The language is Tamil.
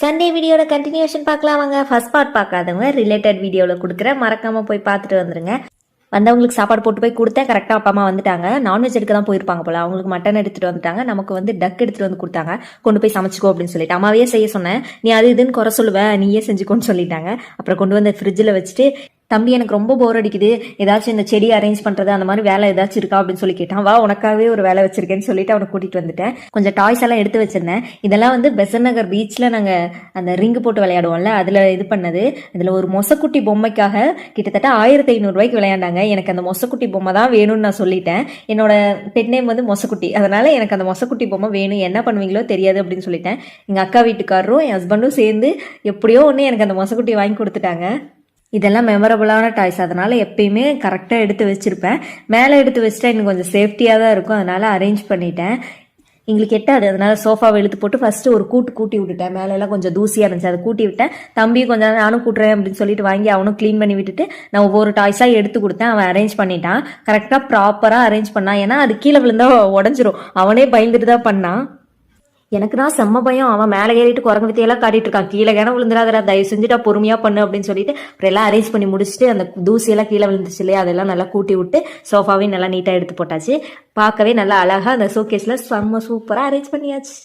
சண்டே வீடியோட கண்டினியூஷன் பார்க்கலாம் வாங்க. ஃபர்ஸ்ட் பார்ட் பார்க்காதவங்க ரிலேட்டட் வீடியோவில் கொடுக்குறேன், மறக்காம போய் பார்த்துட்டு வந்துருங்க. வந்தவங்களுக்கு சாப்பாடு போட்டு போய் கொடுத்தேன். கரெக்டாக அப்பா அம்மா வந்துட்டாங்க. நான்வெஜ் எடுக்க தான் போயிருப்பாங்க போல. அவங்களுக்கு மட்டன் எடுத்துட்டு வந்துட்டாங்க. நமக்கு வந்து டக் எடுத்துட்டு வந்து கொடுத்தாங்க. கொண்டு போய் சமைச்சிக்கோ அப்படின்னு சொல்லிட்டு அம்மாவே செய்ய சொன்னேன். நீ அது இதுன்னு குறை சொல்லுவேன், நீயே செஞ்சுக்கோன்னு சொல்லிட்டாங்க. அப்புறம் கொண்டு வந்து ஃப்ரிட்ஜில் வச்சுட்டு, தம்பி எனக்கு ரொம்ப போர் அடிக்குது, ஏதாச்சும் இந்த செடி அரேஞ்ச் பண்றது அந்த மாதிரி வேலை ஏதாச்சும் இருக்கா அப்படின்னு சொல்லி கேட்டான். வா உனக்காகவே ஒரு வேலை வச்சிருக்கேன்னு சொல்லிட்டு அவனை கூட்டிட்டு வந்துட்டேன். கொஞ்சம் டாய்ஸ் எல்லாம் எடுத்து வச்சிருந்தேன். இதெல்லாம் வந்து பெசன் நகர் பீச்ல நாங்க அந்த ரிங்கு போட்டு விளையாடுவோம்ல, அதுல இது பண்ணது. இதுல ஒரு மொசக்குட்டி பொம்மைக்காக கிட்டத்தட்ட 1500 ரூபாய்க்கு விளையாண்டாங்க. எனக்கு அந்த மொசக்குட்டி பொம்மை தான் வேணும்னு நான் சொல்லிட்டேன். என்னோட பெட் நேம் வந்து மொசக்குட்டி, அதனால எனக்கு அந்த மொசக்குட்டி பொம்மை வேணும், என்ன பண்ணுவீங்களோ தெரியாது அப்படின்னு சொல்லிட்டேன். எங்க அக்கா வீட்டுக்காரரும் என் ஹஸ்பண்டும் சேர்ந்து எப்படியோ ஒன்று எனக்கு அந்த மொசக்குட்டி வாங்கி கொடுத்துட்டாங்க. இதெல்லாம் மெமரபுளான டாய்ஸ், அதனால எப்பயுமே கரெக்டாக எடுத்து வச்சிருப்பேன். மேலே எடுத்து வச்சுட்டா இன்னும் கொஞ்சம் சேஃப்டியாக தான் இருக்கும், அதனால அரேஞ்ச் பண்ணிட்டேன். எங்களுக்கு எட்டாது, அதனால சோஃபாவை இழுத்து போட்டு ஃபர்ஸ்ட் ஒரு கூட்டி விட்டுட்டேன். மேலெல்லாம் கொஞ்சம் தூசியாக இருந்துச்சு, அதை கூட்டி விட்டேன். தம்பி கொஞ்சம் நானும் கூட்டுறேன் அப்படின்னு சொல்லிட்டு வாங்கி அவனும் க்ளீன் பண்ணி விட்டுட்டு நான் ஒவ்வொரு டாய்ஸாக எடுத்து கொடுத்தேன். அவன் அரேஞ்ச் பண்ணிட்டான். கரெக்டாக ப்ராப்பராக அரேஞ்ச் பண்ணான். ஏன்னா அது கீழே விழுந்தா உடஞ்சிரும், அவனே பயந்துட்டு தான் பண்ணான். எனக்கு தான் செம்ம பயம். அவன் மேலே ஏறிட்டு குரங்கு வித்தையெல்லாம் காட்டிட்டு இருக்கான். கீழே கிணறு விழுந்துடாதடா, தயவு செஞ்சுட்டா பொறுமையா பண்ணு அப்படின்னு சொல்லிட்டு அப்புறம் எல்லாம் அரேஞ்ச் பண்ணி முடிச்சுட்டு அந்த தூசியெல்லாம் கீழே விழுந்துச்சு இல்லையா, அதெல்லாம் நல்லா கூட்டி விட்டு சோஃபாவையும் நல்லா நீட்டாக எடுத்து போட்டாச்சு. பார்க்கவே நல்லா அழகா அந்த ஷோகேஸ்ல செம்ம சூப்பராக அரேஞ்ச் பண்ணியாச்சு.